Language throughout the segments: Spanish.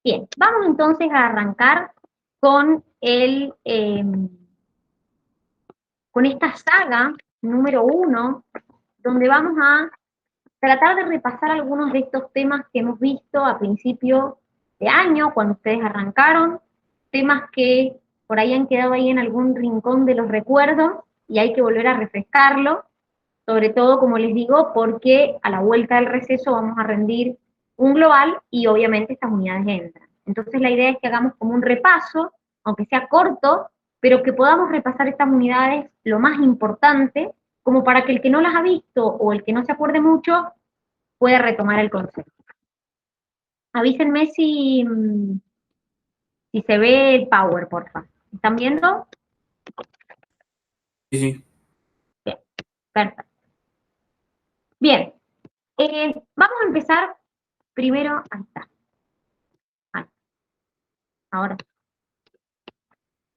Bien, vamos entonces a arrancar con con esta saga número 1, donde vamos a tratar de repasar algunos de estos temas que hemos visto a principio de año, cuando ustedes arrancaron, temas que por ahí han quedado ahí en algún rincón de los recuerdos y hay que volver a refrescarlo, sobre todo, como les digo, porque a la vuelta del receso vamos a rendir un global y obviamente estas unidades entran. Entonces la idea es que hagamos como un repaso, aunque sea corto, pero que podamos repasar estas unidades lo más importante, como para que el que no las ha visto o el que no se acuerde mucho pueda retomar el concepto. Avísenme si se ve el power, porfa. ¿Están viendo? Sí, sí. Bien, perfecto. Bien, vamos a empezar primero, ahí está, ahí, ahora.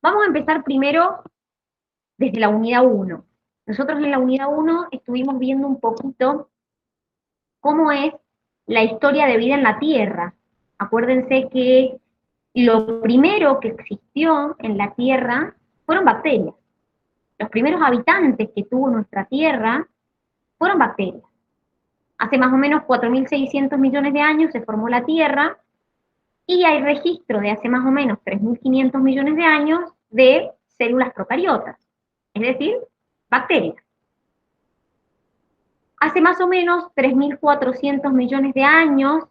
Vamos a empezar primero desde la unidad 1. Nosotros en la unidad 1 estuvimos viendo un poquito cómo es la historia de vida en la Tierra. Acuérdense que lo primero que existió en la Tierra fueron bacterias. Los primeros habitantes que tuvo nuestra Tierra fueron bacterias. Hace más o menos 4.600 millones de años se formó la Tierra y hay registro de hace más o menos 3.500 millones de años de células procariotas, es decir, bacterias. Hace más o menos 3.400 millones de años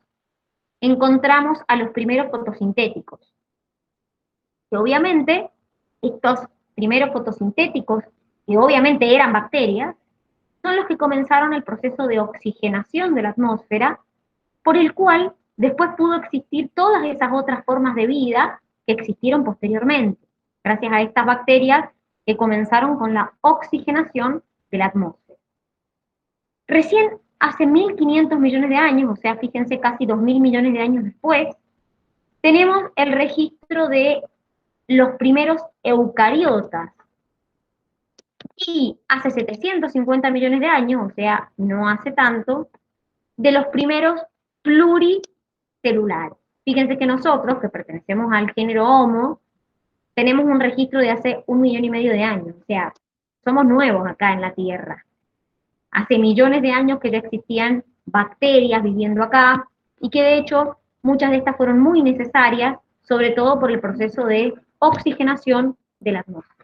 encontramos a los primeros fotosintéticos, que obviamente estos primeros fotosintéticos, que obviamente eran bacterias, son los que comenzaron el proceso de oxigenación de la atmósfera, por el cual después pudo existir todas esas otras formas de vida que existieron posteriormente, gracias a estas bacterias que comenzaron con la oxigenación de la atmósfera. Recién hace 1.500 millones de años, o sea, fíjense, casi 2.000 millones de años después, tenemos el registro de los primeros eucariotas. Y hace 750 millones de años, o sea, no hace tanto, de los primeros pluricelulares. Fíjense que nosotros, que pertenecemos al género Homo, tenemos un registro de hace 1,5 millones de años, o sea, somos nuevos acá en la Tierra. Hace millones de años que ya existían bacterias viviendo acá y que de hecho muchas de estas fueron muy necesarias, sobre todo por el proceso de oxigenación de la atmósfera.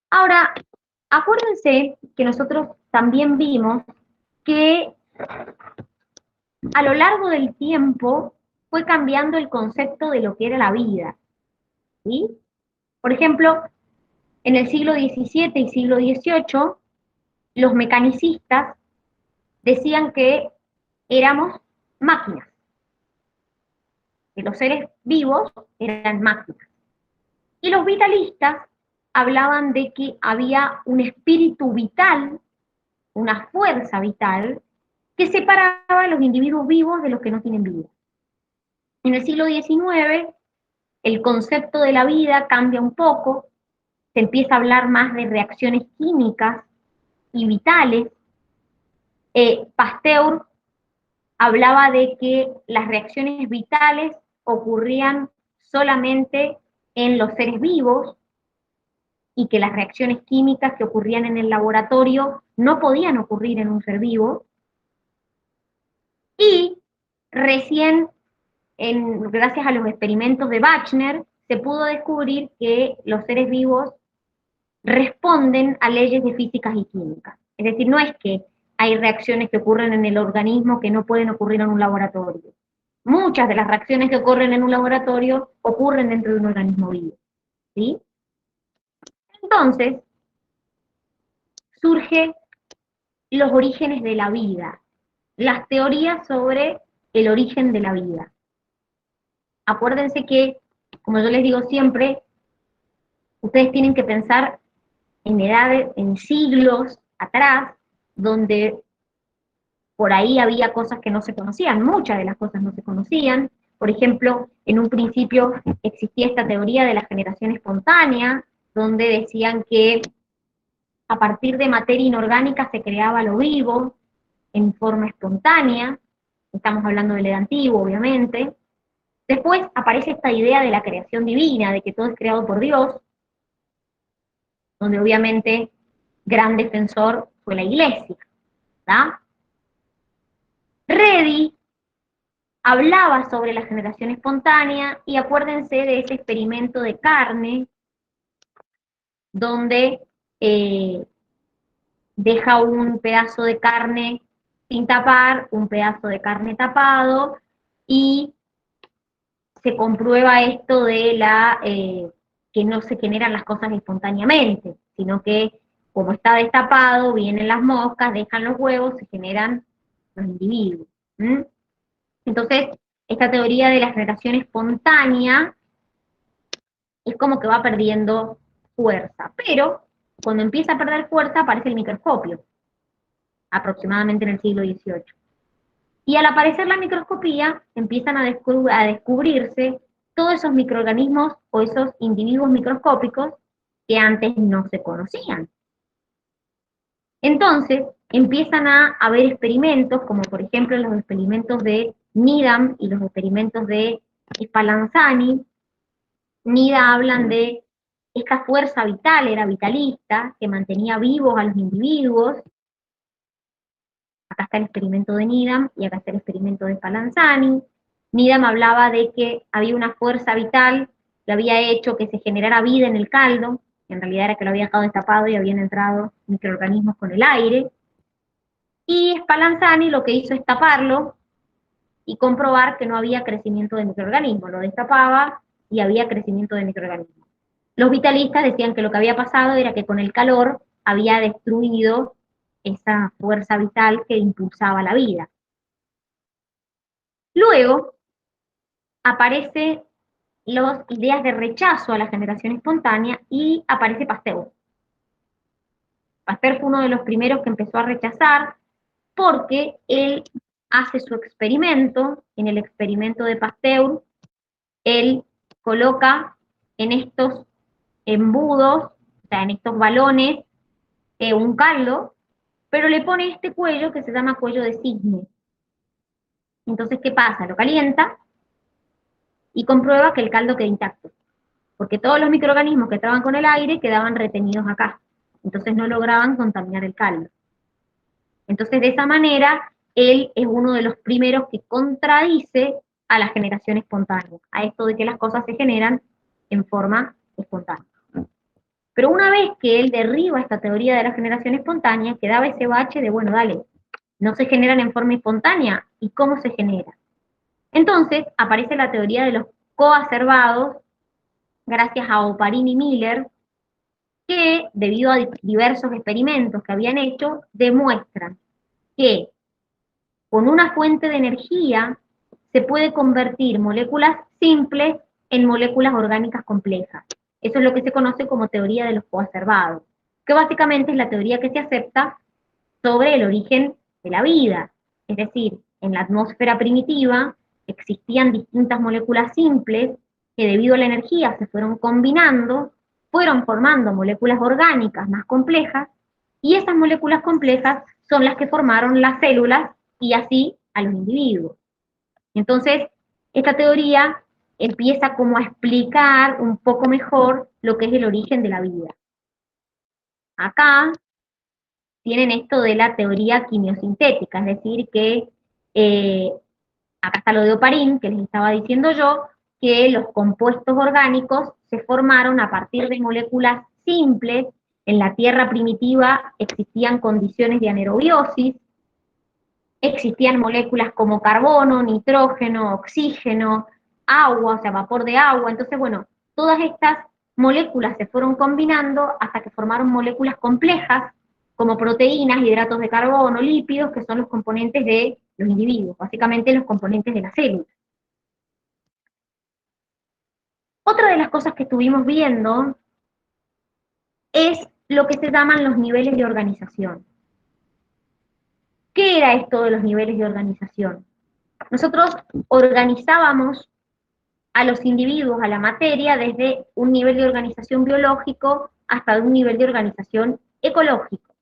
Ahora, acuérdense que nosotros también vimos que a lo largo del tiempo fue cambiando el concepto de lo que era la vida, ¿sí? Por ejemplo, en el siglo XVII y siglo XVIII, los mecanicistas decían que éramos máquinas, que los seres vivos eran máquinas. Y los vitalistas hablaban de que había un espíritu vital, una fuerza vital, que separaba a los individuos vivos de los que no tienen vida. En el siglo XIX, el concepto de la vida cambia un poco, se empieza a hablar más de reacciones químicas y vitales. Pasteur hablaba de que las reacciones vitales ocurrían solamente en los seres vivos y que las reacciones químicas que ocurrían en el laboratorio no podían ocurrir en un ser vivo. Y recién, gracias a los experimentos de Bachner, se pudo descubrir que los seres vivos responden a leyes de físicas y químicas. Es decir, no es que hay reacciones que ocurren en el organismo que no pueden ocurrir en un laboratorio. Muchas de las reacciones que ocurren en un laboratorio ocurren dentro de un organismo vivo, ¿sí? Entonces, surgen los orígenes de la vida, las teorías sobre el origen de la vida. Acuérdense que, como yo les digo siempre, ustedes tienen que pensar en edades, en siglos atrás, donde por ahí había cosas que no se conocían, muchas de las cosas no se conocían. Por ejemplo, en un principio existía esta teoría de la generación espontánea, donde decían que a partir de materia inorgánica se creaba lo vivo en forma espontánea, estamos hablando del Edad Antiguo, obviamente. Después aparece esta idea de la creación divina, de que todo es creado por Dios, donde obviamente gran defensor fue la Iglesia, ¿verdad? Redi hablaba sobre la generación espontánea y acuérdense de ese experimento de carne donde deja un pedazo de carne sin tapar, un pedazo de carne tapado y se comprueba esto de que no se generan las cosas espontáneamente, sino que como está destapado, vienen las moscas, dejan los huevos, se generan los individuos. ¿Mm? Entonces, esta teoría de la generación espontánea es como que va perdiendo fuerza, pero cuando empieza a perder fuerza aparece el microscopio, aproximadamente en el siglo XVIII. Y al aparecer la microscopía, empiezan a descubrirse todos esos microorganismos o esos individuos microscópicos que antes no se conocían. Entonces, empiezan a haber experimentos, como por ejemplo los experimentos de Needham y los experimentos de Spallanzani. Needham hablan de esta fuerza vital, era vitalista, que mantenía vivos a los individuos. Acá está el experimento de Needham y acá está el experimento de Spallanzani. Needham hablaba de que había una fuerza vital que había hecho que se generara vida en el caldo, que en realidad era que lo había dejado destapado y habían entrado microorganismos con el aire. Y Spallanzani lo que hizo es taparlo y comprobar que no había crecimiento de microorganismos. Lo destapaba y había crecimiento de microorganismos. Los vitalistas decían que lo que había pasado era que con el calor había destruido esa fuerza vital que impulsaba la vida. Luego aparecen las ideas de rechazo a la generación espontánea y aparece Pasteur. Pasteur fue uno de los primeros que empezó a rechazar porque él hace su experimento. En el experimento de Pasteur, él coloca en estos embudos, o sea, en estos balones, un caldo, pero le pone este cuello que se llama cuello de cisne. Entonces, ¿qué pasa? Lo calienta y comprueba que el caldo queda intacto, porque todos los microorganismos que estaban con el aire quedaban retenidos acá, entonces no lograban contaminar el caldo. Entonces, de esa manera, él es uno de los primeros que contradice a la generación espontánea, a esto de que las cosas se generan en forma espontánea. Pero una vez que él derriba esta teoría de la generación espontánea, quedaba ese bache de, bueno, dale, no se generan en forma espontánea, ¿y cómo se genera? Entonces aparece la teoría de los coacervados, gracias a Oparin y Miller, que debido a diversos experimentos que habían hecho, demuestran que con una fuente de energía se puede convertir moléculas simples en moléculas orgánicas complejas. Eso es lo que se conoce como teoría de los coacervados, que básicamente es la teoría que se acepta sobre el origen de la vida. Es decir, en la atmósfera primitiva existían distintas moléculas simples que debido a la energía se fueron combinando, fueron formando moléculas orgánicas más complejas, y esas moléculas complejas son las que formaron las células y así a los individuos. Entonces, esta teoría empieza como a explicar un poco mejor lo que es el origen de la vida. Acá tienen esto de la teoría quimiosintética, es decir, que acá está lo de Oparin, que les estaba diciendo yo, que los compuestos orgánicos se formaron a partir de moléculas simples. En la Tierra primitiva existían condiciones de anaerobiosis, existían moléculas como carbono, nitrógeno, oxígeno, agua, o sea, vapor de agua. Entonces, bueno, todas estas moléculas se fueron combinando hasta que formaron moléculas complejas, como proteínas, hidratos de carbono, lípidos, que son los componentes de los individuos, básicamente los componentes de la célula. Otra de las cosas que estuvimos viendo es lo que se llaman los niveles de organización. ¿Qué era esto de los niveles de organización? Nosotros organizábamos a los individuos, a la materia, desde un nivel de organización biológico hasta un nivel de organización ecológico.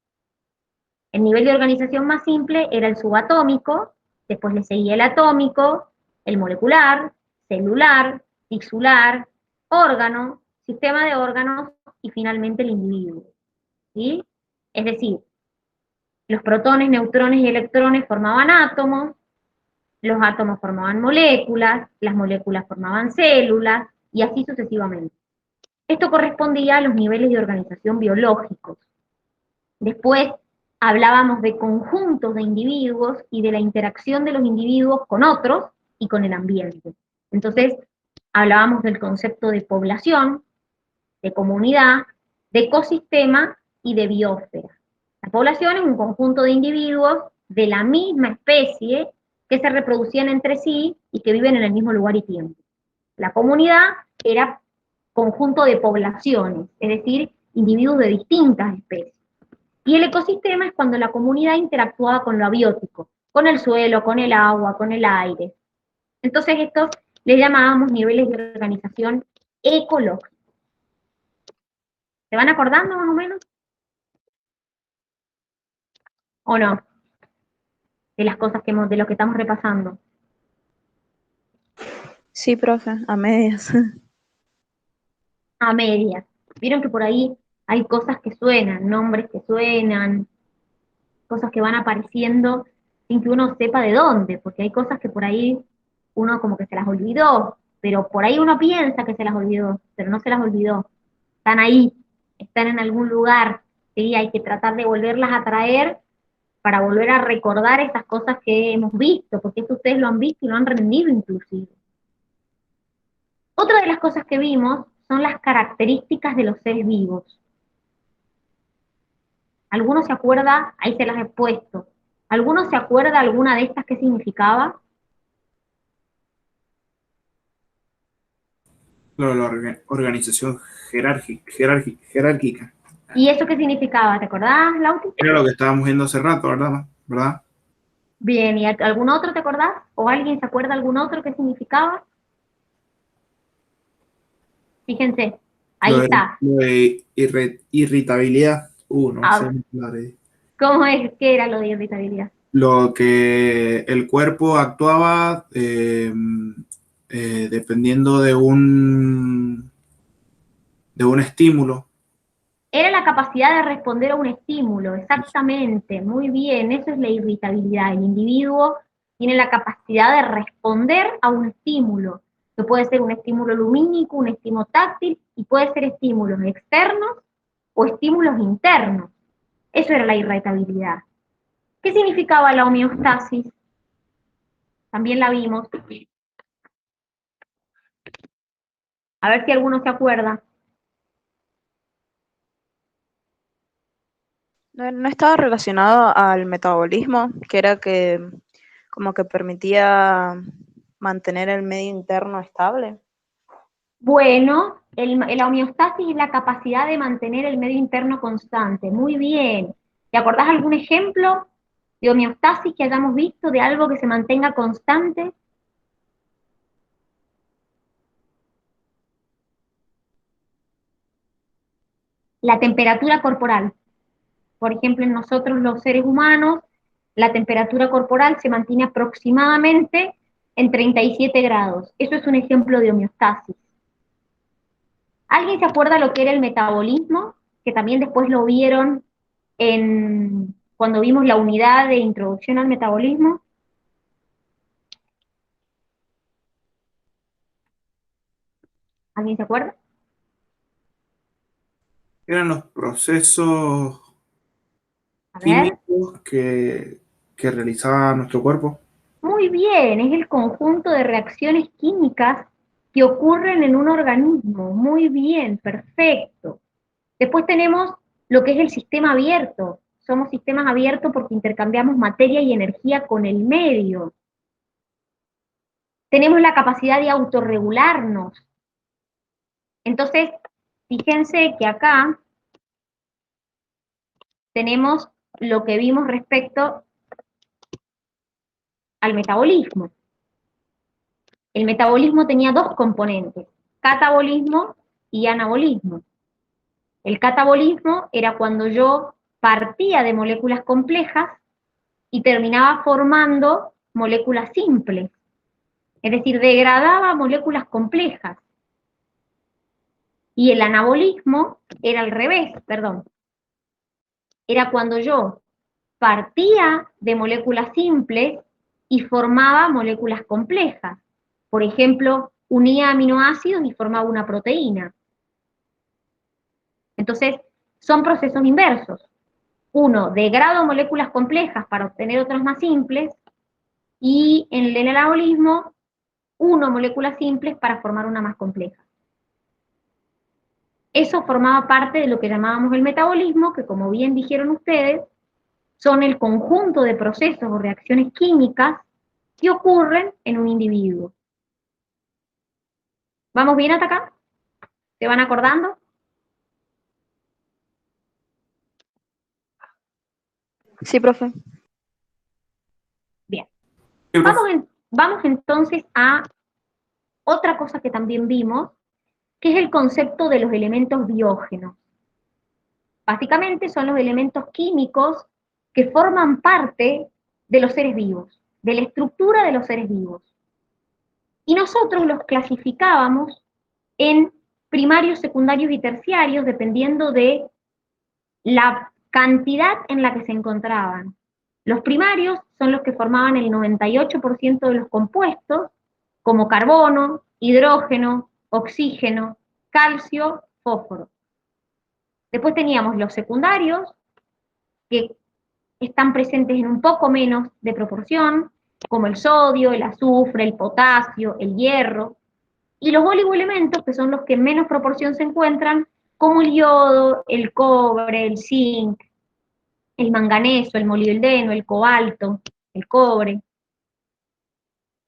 El nivel de organización más simple era el subatómico, Después le seguía el atómico, el molecular, celular, tisular, órgano, sistema de órganos y finalmente el individuo. ¿Sí? Es decir, los protones, neutrones y electrones formaban átomos, los átomos formaban moléculas, las moléculas formaban células y así sucesivamente. Esto correspondía a los niveles de organización biológicos. Después hablábamos de conjuntos de individuos y de la interacción de los individuos con otros y con el ambiente. Entonces, hablábamos del concepto de población, de comunidad, de ecosistema y de biosfera. La población es un conjunto de individuos de la misma especie que se reproducían entre sí y que viven en el mismo lugar y tiempo. La comunidad era conjunto de poblaciones, es decir, individuos de distintas especies. Y el ecosistema es cuando la comunidad interactuaba con lo abiótico, con el suelo, con el agua, con el aire. Entonces estos les llamábamos niveles de organización ecológica. ¿Se van acordando más o menos? ¿O no? De las cosas de lo que estamos repasando. Sí, profe, a medias. A medias. Vieron que por ahí hay cosas que suenan, nombres que suenan, cosas que van apareciendo sin que uno sepa de dónde, porque hay cosas que por ahí uno como que se las olvidó, pero por ahí uno piensa que se las olvidó, pero no se las olvidó. Están ahí, están en algún lugar, ¿sí? Hay que tratar de volverlas a traer para volver a recordar esas cosas que hemos visto, porque esto ustedes lo han visto y lo han rendido inclusive. Otra de las cosas que vimos son las características de los seres vivos. ¿Alguno se acuerda? Ahí se las he puesto. ¿Alguno se acuerda alguna de estas qué significaba? La organización jerárquica. ¿Y eso qué significaba? ¿Te acordás, Lauti? Era lo que estábamos viendo hace rato, ¿verdad? ¿Verdad? Bien, ¿y algún otro te acordás? ¿O alguien se acuerda algún otro qué significaba? Fíjense, ahí está. Lo de irritabilidad. No sé Ah, hablar. ¿cómo es? ¿Qué era lo de irritabilidad? Lo que el cuerpo actuaba dependiendo de un estímulo. Era la capacidad de responder a un estímulo, exactamente, muy bien, eso es la irritabilidad. El individuo tiene la capacidad de responder a un estímulo, que puede ser un estímulo lumínico, un estímulo táctil, y puede ser estímulos externos o estímulos internos. Eso era la irritabilidad. ¿Qué significaba la homeostasis? También la vimos. A ver si alguno se acuerda. No estaba relacionado al metabolismo, que era que como que permitía mantener el medio interno estable. Bueno, la homeostasis es la capacidad de mantener el medio interno constante. Muy bien. ¿Te acordás algún ejemplo de homeostasis que hayamos visto, de algo que se mantenga constante? La temperatura corporal. Por ejemplo, en nosotros los seres humanos, la temperatura corporal se mantiene aproximadamente en 37 grados. Eso es un ejemplo de homeostasis. ¿Alguien se acuerda lo que era el metabolismo? Que también después lo vieron cuando vimos la unidad de introducción al metabolismo. ¿Alguien se acuerda? Eran los procesos A ver. químicos que realizaba nuestro cuerpo. Muy bien, es el conjunto de reacciones químicas que ocurren en un organismo. Muy bien, perfecto. Después tenemos lo que es el sistema abierto. Somos sistemas abiertos porque intercambiamos materia y energía con el medio. Tenemos la capacidad de autorregularnos. Entonces, fíjense que acá tenemos lo que vimos respecto al metabolismo. El metabolismo tenía dos componentes, catabolismo y anabolismo. El catabolismo era cuando yo partía de moléculas complejas y terminaba formando moléculas simples, es decir, degradaba moléculas complejas. Y el anabolismo era al revés, perdón. Era cuando yo partía de moléculas simples y formaba moléculas complejas. Por ejemplo, unía aminoácidos y formaba una proteína. Entonces, son procesos inversos. Uno, degrado moléculas complejas para obtener otras más simples, y en el anabolismo, uno moléculas simples para formar una más compleja. Eso formaba parte de lo que llamábamos el metabolismo, que como bien dijeron ustedes, son el conjunto de procesos o reacciones químicas que ocurren en un individuo. ¿Vamos bien hasta acá? ¿Se van acordando? Sí, profe. Bien. Sí, profe. Vamos entonces a otra cosa que también vimos, que es el concepto de los elementos biógenos. Básicamente son los elementos químicos que forman parte de los seres vivos, de la estructura de los seres vivos. Y nosotros los clasificábamos en primarios, secundarios y terciarios, dependiendo de la cantidad en la que se encontraban. Los primarios son los que formaban el 98% de los compuestos, como carbono, hidrógeno, oxígeno, calcio, fósforo. Después teníamos los secundarios, que están presentes en un poco menos de proporción, como el sodio, el azufre, el potasio, el hierro, y los oligoelementos, que son los que en menos proporción se encuentran, como el yodo, el cobre, el zinc, el manganeso, el molibdeno, el cobalto, el cobre.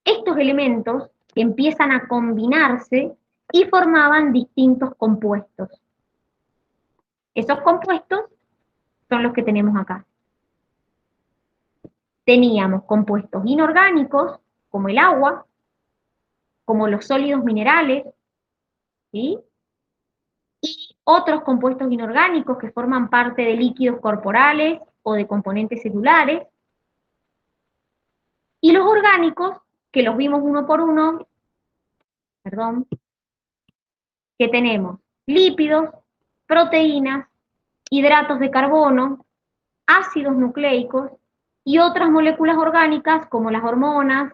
Estos elementos empiezan a combinarse y formaban distintos compuestos. Esos compuestos son los que tenemos acá. Teníamos compuestos inorgánicos, como el agua, como los sólidos minerales, ¿sí? Y otros compuestos inorgánicos que forman parte de líquidos corporales o de componentes celulares. Y los orgánicos, que los vimos uno por uno, perdón, que tenemos lípidos, proteínas, hidratos de carbono, ácidos nucleicos y otras moléculas orgánicas como las hormonas,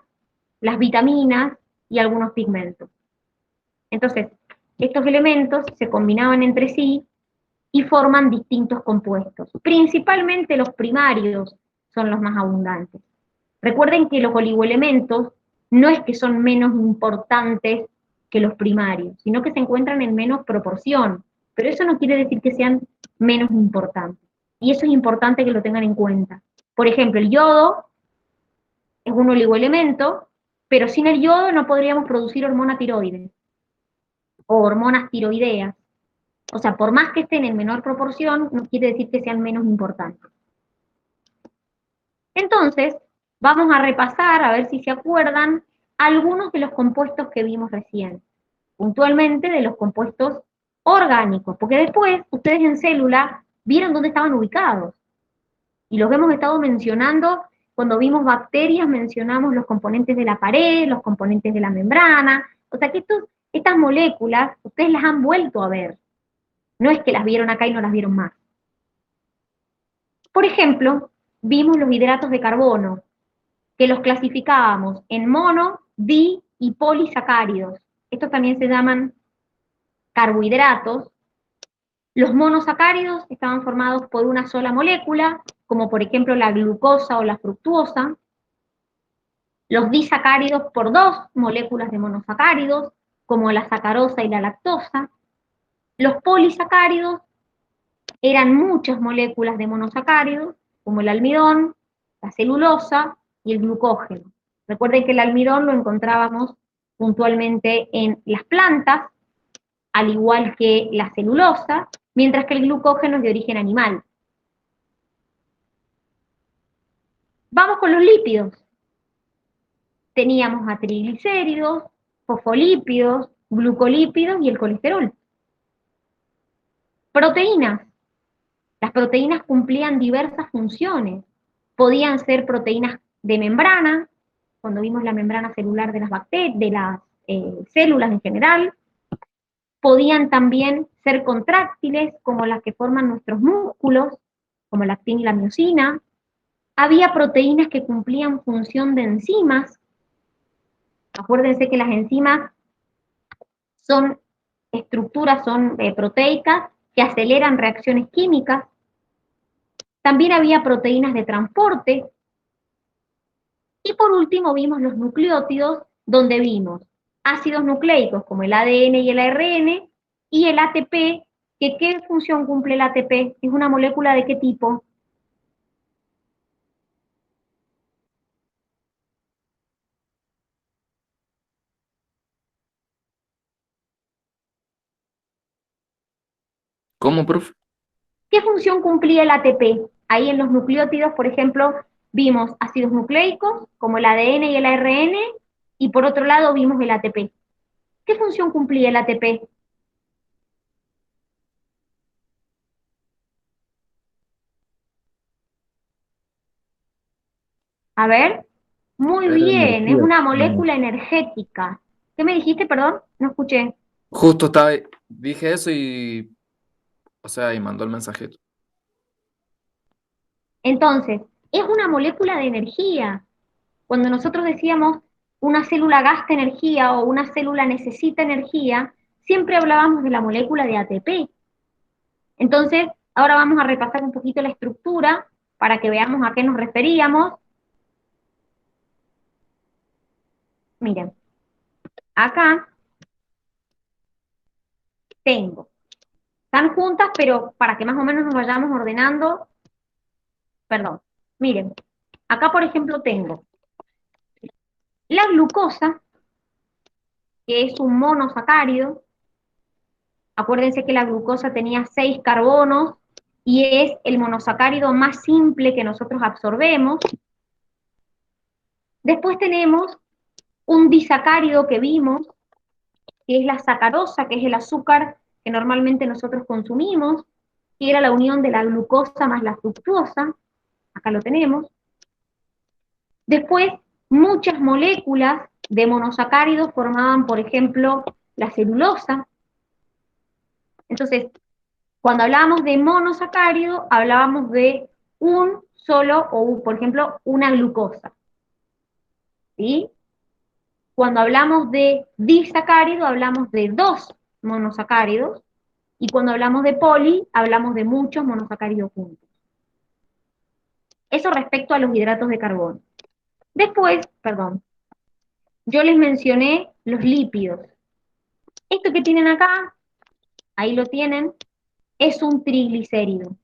las vitaminas y algunos pigmentos. Entonces, estos elementos se combinaban entre sí y forman distintos compuestos. Principalmente los primarios son los más abundantes. Recuerden que los oligoelementos no es que son menos importantes que los primarios, sino que se encuentran en menos proporción, pero eso no quiere decir que sean menos importantes. Y eso es importante que lo tengan en cuenta. Por ejemplo, el yodo es un oligoelemento, pero sin el yodo no podríamos producir hormona tiroides o hormonas tiroideas. O sea, por más que estén en menor proporción, no quiere decir que sean menos importantes. Entonces, vamos a repasar, a ver si se acuerdan, algunos de los compuestos que vimos recién. Puntualmente de los compuestos orgánicos, porque después ustedes en célula vieron dónde estaban ubicados. Y los hemos estado mencionando, cuando vimos bacterias mencionamos los componentes de la pared, los componentes de la membrana, o sea que estas moléculas ustedes las han vuelto a ver. No es que las vieron acá y no las vieron más. Por ejemplo, vimos los hidratos de carbono, que los clasificábamos en mono, di y polisacáridos. Estos también se llaman carbohidratos. Los monosacáridos estaban formados por una sola molécula, como por ejemplo la glucosa o la fructuosa. Los disacáridos por dos moléculas de monosacáridos, como la sacarosa y la lactosa. Los polisacáridos eran muchas moléculas de monosacáridos, como el almidón, la celulosa y el glucógeno. Recuerden que el almidón lo encontrábamos puntualmente en las plantas, al igual que la celulosa, mientras que el glucógeno es de origen animal. Vamos con los lípidos. Teníamos a triglicéridos, fosfolípidos, glucolípidos y el colesterol. Proteínas. Las proteínas cumplían diversas funciones. Podían ser proteínas de membrana, cuando vimos la membrana celular de las bacterias, de las células en general. Podían también ser contráctiles, como las que forman nuestros músculos, como la actina y la miosina. Había proteínas que cumplían función de enzimas. Acuérdense que las enzimas son estructuras, son proteicas que aceleran reacciones químicas. También había proteínas de transporte. Y por último vimos los nucleótidos, donde vimos ácidos nucleicos como el ADN y el ARN, y el ATP, que ¿qué función cumple el ATP? ¿Es una molécula de qué tipo? ¿Cómo, profe? ¿Qué función cumplía el ATP? Ahí en los nucleótidos, por ejemplo, vimos ácidos nucleicos, como el ADN y el ARN, y por otro lado vimos el ATP. ¿Qué función cumplía el ATP? A ver, muy Era bien, es energía. una molécula energética. ¿Qué me dijiste, perdón? No escuché. Justo estaba, dije eso y, o sea, y mandó el mensajito. Entonces, es una molécula de energía. Cuando nosotros decíamos una célula gasta energía o una célula necesita energía, siempre hablábamos de la molécula de ATP. Entonces, ahora vamos a repasar un poquito la estructura para que veamos a qué nos referíamos. Miren, acá tengo, están juntas, pero para que más o menos nos vayamos ordenando, perdón, miren, acá por ejemplo tengo la glucosa, que es un monosacárido. Acuérdense que la glucosa tenía 6 carbonos y es el monosacárido más simple que nosotros absorbemos. Después tenemos un disacárido que vimos, que es la sacarosa, que es el azúcar que normalmente nosotros consumimos, que era la unión de la glucosa más la fructuosa. Acá lo tenemos. Después, muchas moléculas de monosacáridos formaban, por ejemplo, la celulosa. Entonces, cuando hablábamos de monosacárido, hablábamos de un solo, o por ejemplo, una glucosa. ¿Sí? Cuando hablamos de disacárido, hablamos de 2 monosacáridos, y cuando hablamos de poli, hablamos de muchos monosacáridos juntos. Eso respecto a los hidratos de carbono. Después, perdón, yo les mencioné los lípidos. Esto que tienen acá, ahí lo tienen, es un triglicérido.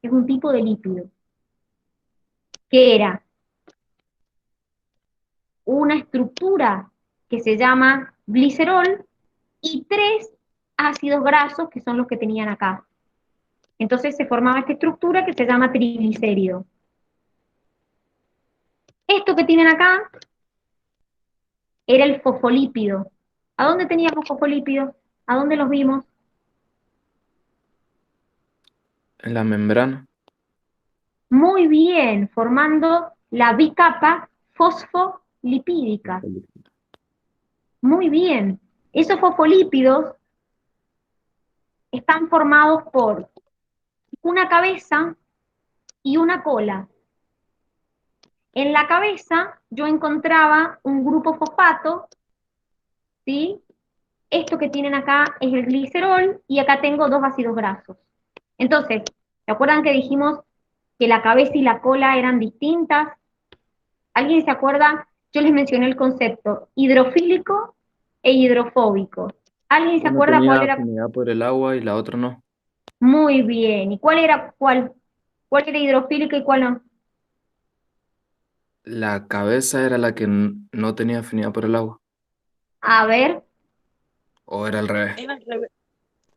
Es un tipo de lípido. Que era una estructura que se llama glicerol y 3 ácidos grasos que son los que tenían acá. Entonces se formaba esta estructura que se llama triglicérido. Esto que tienen acá era el fosfolípido. ¿A dónde teníamos fosfolípidos? ¿A dónde los vimos? En la membrana. Muy bien, formando la bicapa fosfolipídica. Muy bien. Esos fosfolípidos están formados por una cabeza y una cola. En la cabeza yo encontraba un grupo fosfato, ¿sí? Esto que tienen acá es el glicerol y acá tengo 2 ácidos grasos. Entonces, ¿se acuerdan que dijimos que la cabeza y la cola eran distintas? ¿Alguien se acuerda? Yo les mencioné el concepto hidrofílico e hidrofóbico. ¿Alguien se Uno acuerda cuál tenía era? afinidad por el agua y la otra no. Muy bien. ¿Y cuál era cuál? ¿Cuál era hidrofílica y cuál no? La cabeza era la que no tenía afinidad por el agua. A ver, O era al revés. Es al revés.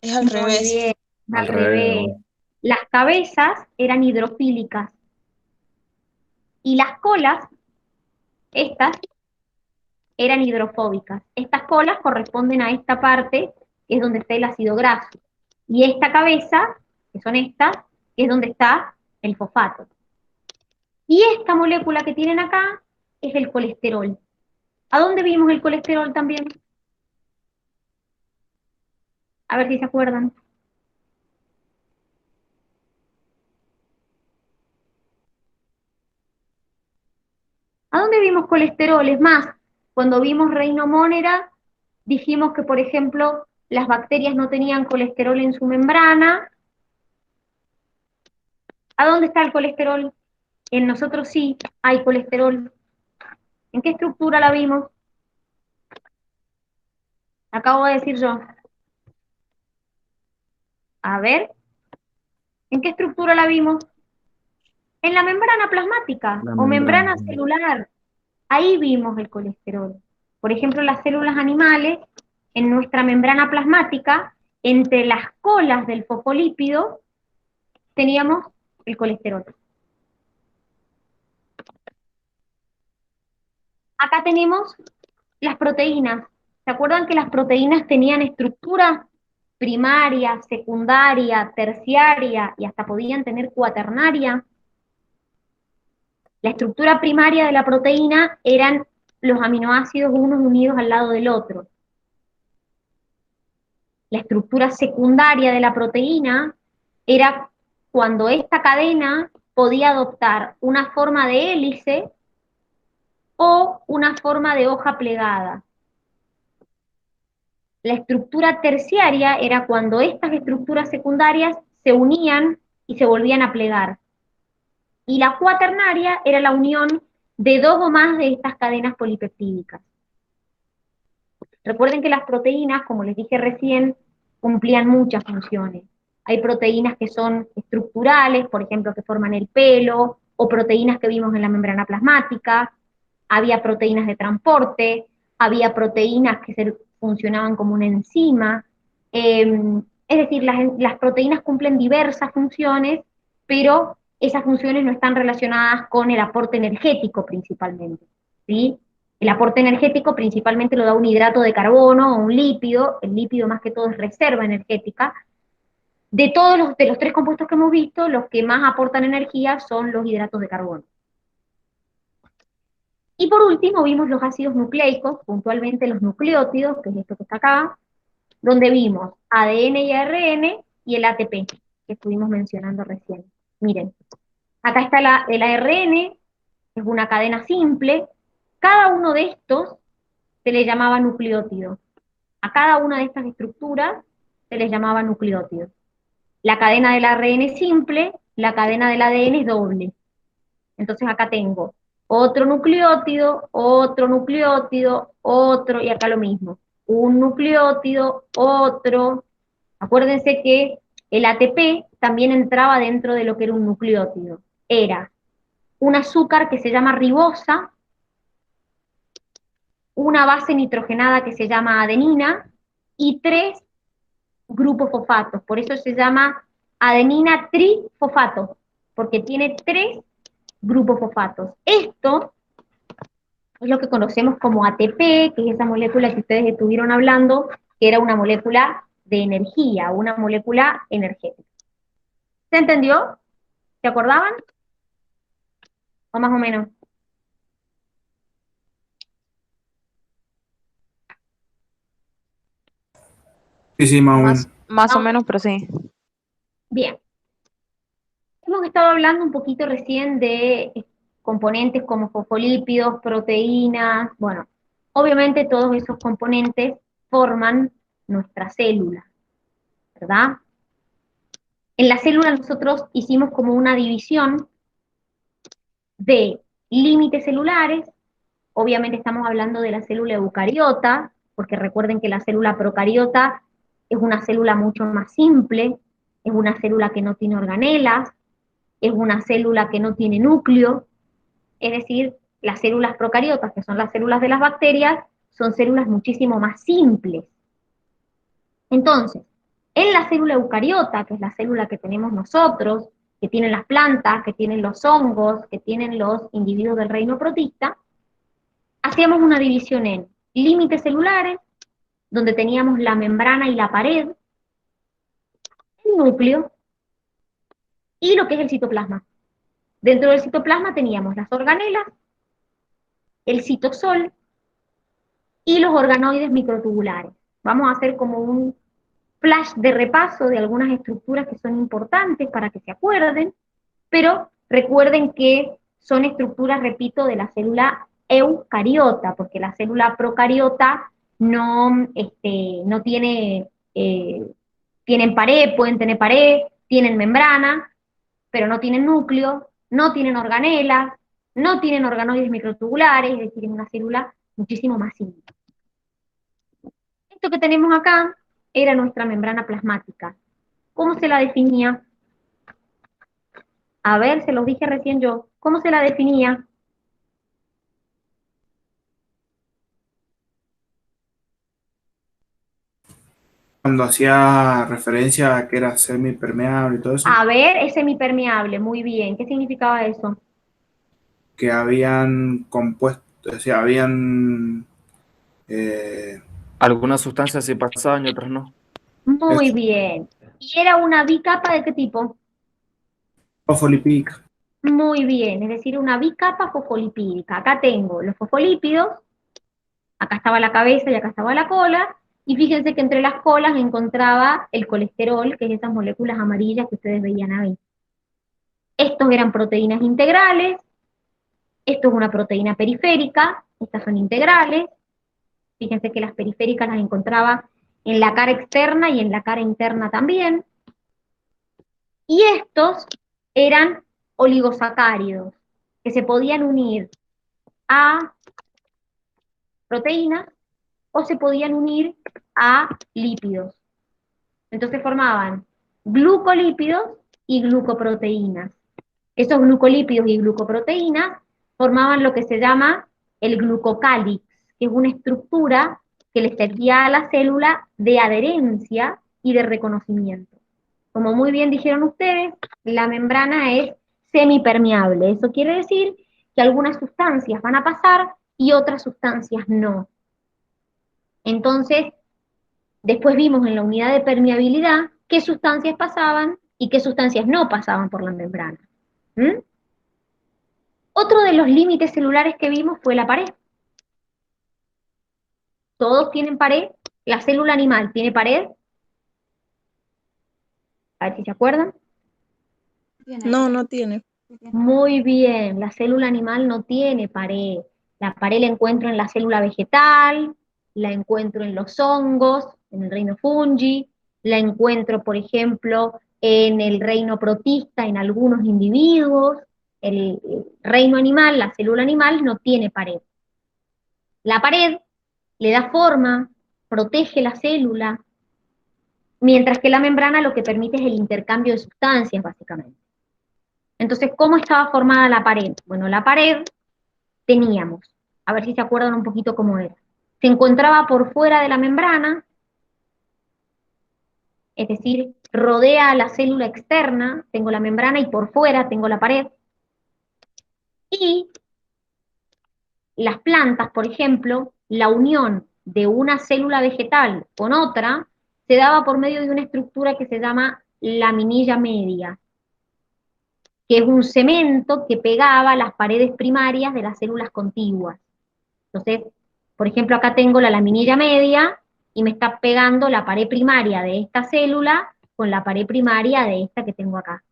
Es al muy revés. bien, Al al revés. revés. Las cabezas eran hidrofílicas y las colas, estas, eran hidrofóbicas. Estas colas corresponden a esta parte, que es donde está el ácido graso. Y esta cabeza, que son estas, que es donde está el fosfato. Y esta molécula que tienen acá es el colesterol. ¿A dónde vimos el colesterol también? A ver si se acuerdan. ¿A dónde vimos colesterol? Es más, cuando vimos Reino Monera, dijimos que, por ejemplo, las bacterias no tenían colesterol en su membrana. ¿A dónde está el colesterol? En nosotros sí hay colesterol. ¿En qué estructura la vimos? Acabo de decir yo. A ver, ¿en qué estructura la vimos? En la membrana plasmática La o membrana. membrana celular. Ahí vimos el colesterol. Por ejemplo, las células animales, en nuestra membrana plasmática, entre las colas del fosfolípido, teníamos el colesterol. Acá tenemos las proteínas. ¿Se acuerdan que las proteínas tenían estructura primaria, secundaria, terciaria y hasta podían tener cuaternaria? La estructura primaria de la proteína eran los aminoácidos unos unidos al lado del otro. La estructura secundaria de la proteína era cuando esta cadena podía adoptar una forma de hélice o una forma de hoja plegada. La estructura terciaria era cuando estas estructuras secundarias se unían y se volvían a plegar. Y la cuaternaria era la unión de dos o más de estas cadenas polipeptídicas. Recuerden que las proteínas, como les dije recién, cumplían muchas funciones. Hay proteínas que son estructurales, por ejemplo, que forman el pelo, o proteínas que vimos en la membrana plasmática. Había proteínas de transporte, había proteínas que funcionaban como una enzima. Es decir, las proteínas cumplen diversas funciones, pero esas funciones no están relacionadas con el aporte energético principalmente, ¿sí? El aporte energético principalmente lo da un hidrato de carbono o un lípido. El lípido más que todo es reserva energética. De los tres compuestos que hemos visto, los que más aportan energía son los hidratos de carbono. Y por último vimos los ácidos nucleicos, puntualmente los nucleótidos, que es esto que está acá, donde vimos ADN y ARN y el ATP, que estuvimos mencionando recién. Miren, acá está el ARN, es una cadena simple. Cada uno de estos se le llamaba nucleótido. A cada una de estas estructuras se les llamaba nucleótido. La cadena del ARN simple, la cadena del ADN es doble. Entonces acá tengo otro nucleótido, y acá lo mismo. Un nucleótido, otro. Acuérdense que el ATP también entraba dentro de lo que era un nucleótido. Era un azúcar que se llama ribosa, una base nitrogenada que se llama adenina y tres grupos fosfatos. Por eso se llama adenina trifosfato, porque tiene tres grupos fosfatos. Esto es lo que conocemos como ATP, que es esa molécula que ustedes estuvieron hablando, que era una molécula de energía, una molécula energética. ¿Se entendió? ¿Se acordaban? ¿O más o menos? Sí, sí, más o menos. Más o menos, pero sí. Bien. Hemos estado hablando un poquito recién de componentes como fosfolípidos, proteínas, bueno, obviamente todos esos componentes forman nuestra célula, ¿verdad? En la célula nosotros hicimos como una división de límites celulares, obviamente estamos hablando de la célula eucariota, porque recuerden que la célula procariota es una célula mucho más simple, es una célula que no tiene organelas, es una célula que no tiene núcleo, es decir, las células procariotas, que son las células de las bacterias, son células muchísimo más simples. Entonces, en la célula eucariota, que es la célula que tenemos nosotros, que tienen las plantas, que tienen los hongos, que tienen los individuos del reino protista, hacíamos una división en límites celulares, donde teníamos la membrana y la pared, el núcleo, y lo que es el citoplasma. Dentro del citoplasma teníamos las organelas el citosol y los organoides microtubulares. Vamos a hacer como un flash de repaso de algunas estructuras que son importantes para que se acuerden, pero recuerden que son estructuras, repito, de la célula eucariota, porque la célula procariota no, no tiene, tienen pared, pueden tener pared, tienen membrana, pero no tienen núcleo, no tienen organelas, no tienen organoides microtubulares, es decir, es una célula muchísimo más simple. Esto que tenemos acá era nuestra membrana plasmática. ¿Cómo se la definía? A ver, se los dije recién yo. ¿Cómo se la definía? Cuando hacía referencia a que era semipermeable y todo eso, A ver, es semipermeable, muy bien. ¿Qué significaba eso? que habían compuesto, o sea, habían Algunas sustancias sí pasaban y otras no. Muy bien. ¿Y era una bicapa de qué tipo? fosfolipídica. Muy bien, es decir, una bicapa fosfolipídica. Acá tengo los fosfolípidos, acá estaba la cabeza y acá estaba la cola, y fíjense que entre las colas encontraba el colesterol, que es esas moléculas amarillas que ustedes veían ahí. Estos eran proteínas integrales, esto es una proteína periférica, estas son integrales, fíjense que las periféricas las encontraba en la cara externa y en la cara interna también, y estos eran oligosacáridos, que se podían unir a proteínas o se podían unir a lípidos. Entonces formaban glucolípidos y glucoproteínas. Esos glucolípidos y glucoproteínas formaban lo que se llama el glucocálix, que es una estructura que le servía a la célula de adherencia y de reconocimiento. Como muy bien dijeron ustedes, la membrana es semipermeable. Eso quiere decir que algunas sustancias van a pasar y otras sustancias no. Entonces, después vimos en la unidad de permeabilidad qué sustancias pasaban y qué sustancias no pasaban por la membrana. ¿Mm? Otro de los límites celulares que vimos fue la pared. Todos tienen pared. La célula animal tiene pared. A ver si se acuerdan. No, no tiene. Muy bien, la célula animal no tiene pared. La pared la encuentro en la célula vegetal, la encuentro en los hongos, en el reino fungi, la encuentro, por ejemplo, en el reino protista, en algunos individuos. El reino animal, la célula animal, no tiene pared. La pared le da forma, protege la célula, mientras que la membrana lo que permite es el intercambio de sustancias, básicamente. Entonces, ¿cómo estaba formada la pared? Bueno, la pared teníamos, a ver si se acuerdan un poquito cómo era. Se encontraba por fuera de la membrana, es decir, rodea a la célula externa, tengo la membrana y por fuera tengo la pared. Y las plantas, por ejemplo, la unión de una célula vegetal con otra se daba por medio de una estructura que se llama laminilla media, que es un cemento que pegaba las paredes primarias de las células contiguas. Entonces, por ejemplo, acá tengo la laminilla media y me está pegando la pared primaria de esta célula con la pared primaria de esta que tengo acá.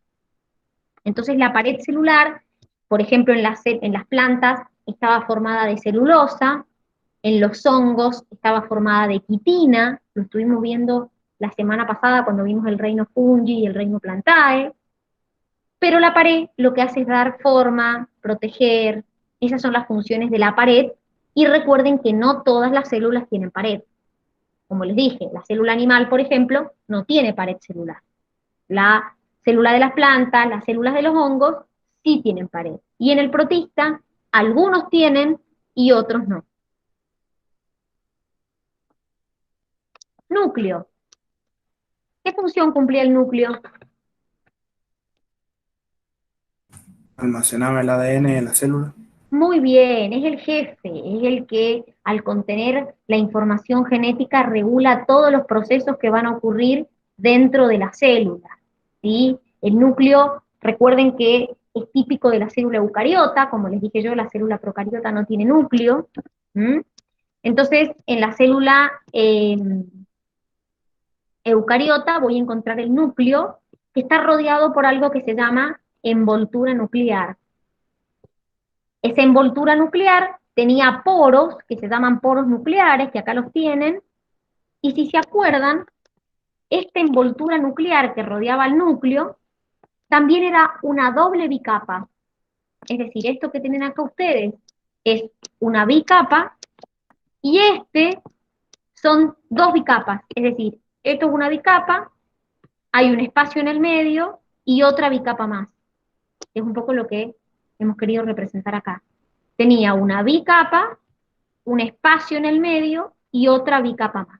Entonces, la pared celular, por ejemplo, en las plantas estaba formada de celulosa, en los hongos estaba formada de quitina, lo estuvimos viendo la semana pasada cuando vimos el reino fungi y el reino plantae, pero la pared lo que hace es dar forma, proteger, esas son las funciones de la pared, y recuerden que no todas las células tienen pared. Como les dije, la célula animal, por ejemplo, no tiene pared celular. La célula de las plantas, las células de los hongos, sí tienen pared. Y en el protista, algunos tienen y otros no. Núcleo. ¿Qué función cumplía el núcleo? Almacenaba el ADN en la célula. Muy bien, es el jefe, es el que al contener la información genética regula todos los procesos que van a ocurrir dentro de la célula, ¿sí? El núcleo, recuerden que es típico de la célula eucariota, como les dije yo, la célula procariota no tiene núcleo. Entonces, en la célula eucariota voy a encontrar el núcleo que está rodeado por algo que se llama envoltura nuclear. Esa envoltura nuclear tenía poros, que se llaman poros nucleares, que acá los tienen, y si se acuerdan, esta envoltura nuclear que rodeaba el núcleo también era una doble bicapa. Es decir, esto que tienen acá ustedes es una bicapa, y este son dos bicapas. Es decir, esto es una bicapa, hay un espacio en el medio y otra bicapa más. Es un poco lo que hemos querido representar acá. Tenía una bicapa, un espacio en el medio y otra bicapa más.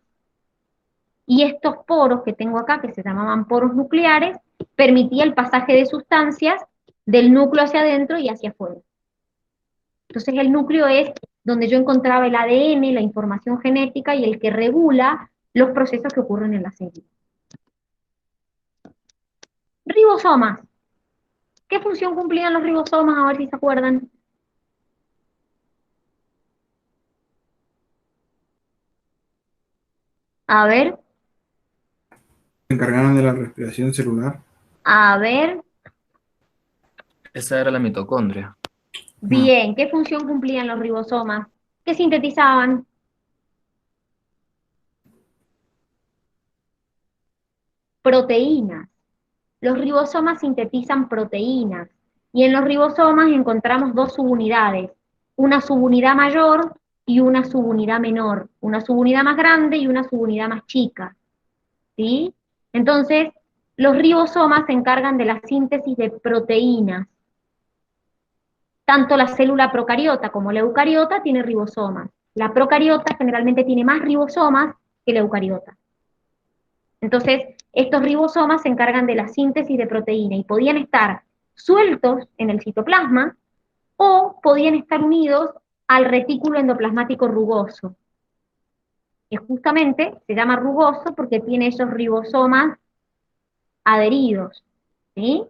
Y estos poros que tengo acá, que se llamaban poros nucleares, permitía el pasaje de sustancias del núcleo hacia adentro y hacia afuera. Entonces el núcleo es donde yo encontraba el ADN, la información genética y el que regula los procesos que ocurren en la célula. Ribosomas. ¿Qué función cumplían los ribosomas? A ver si se acuerdan. A ver, Se encargaron de la respiración celular. a ver. Esa era la mitocondria. Bien, ¿qué función cumplían los ribosomas? ¿Qué sintetizaban? Proteínas. Los ribosomas sintetizan proteínas. Y en los ribosomas encontramos dos subunidades. Una subunidad mayor y una subunidad menor. Una subunidad más grande y una subunidad más chica. ¿Sí? Entonces, los ribosomas se encargan de la síntesis de proteínas. Tanto la célula procariota como la eucariota tiene ribosomas. La procariota generalmente tiene más ribosomas que la eucariota. Entonces, estos ribosomas se encargan de la síntesis de proteína y podían estar sueltos en el citoplasma o podían estar unidos al retículo endoplasmático rugoso, que justamente se llama rugoso porque tiene esos ribosomas adheridos, ¿sí?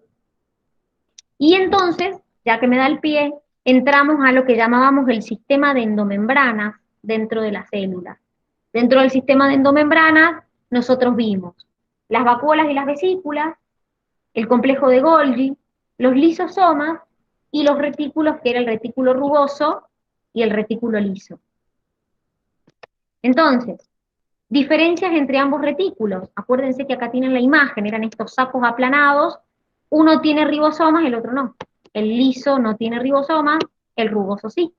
Y entonces, ya que me da el pie, entramos a lo que llamábamos el sistema de endomembranas dentro de la célula. Dentro del sistema de endomembranas, nosotros vimos las vacuolas y las vesículas, el complejo de Golgi, los lisosomas y los retículos, que era el retículo rugoso y el retículo liso. Entonces, diferencias entre ambos retículos. Acuérdense que acá tienen la imagen, eran estos sacos aplanados. Uno tiene ribosomas, el otro no. El liso no tiene ribosomas, el rugoso sí.